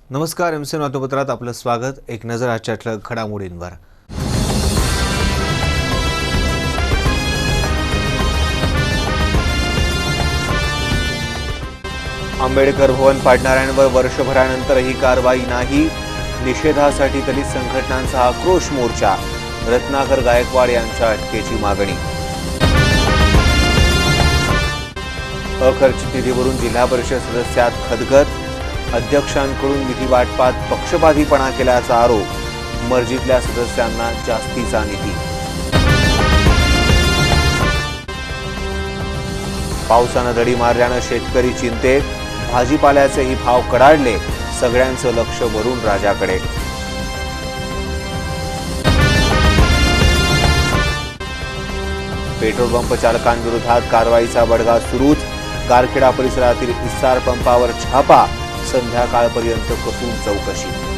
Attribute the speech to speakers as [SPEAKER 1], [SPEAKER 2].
[SPEAKER 1] नमस्कार, एमसी वार्तापत्रात आपलं स्वागत। एक नजर आजच्या ठळक घडामोडींवर। आंबेडकर भवन पाडणाऱ्यांवर वर्षभरानंतरही कारवाई नाही। निषेधासाठी दलित संघटनांचा आक्रोश मोर्चा। रत्नाकर गायकवाड यांच्या अटकेची मागणी। अखर्चित निधीवरून जिल्हा परिषद सदस्यात खदगत। अध्यक्षांकडून निधी वाटपात पक्षपातीपणा केल्याचा आरोप। मर्जीतल्या सदस्यांना जास्तीचा निधी। पावसानं दडी मारल्यानं शेतकरी चिंतेत। भाजीपाल्याचेही भाव कडाडले। सगळ्यांचं लक्ष वरुण राजाकडे। पेट्रोल पंप चालकांविरोधात कारवाईचा बडगा सुरूच। कारखेडा परिसरातील इस्सार पंपावर छापा। संध्याकाळपर्यंत कसून चौकशी।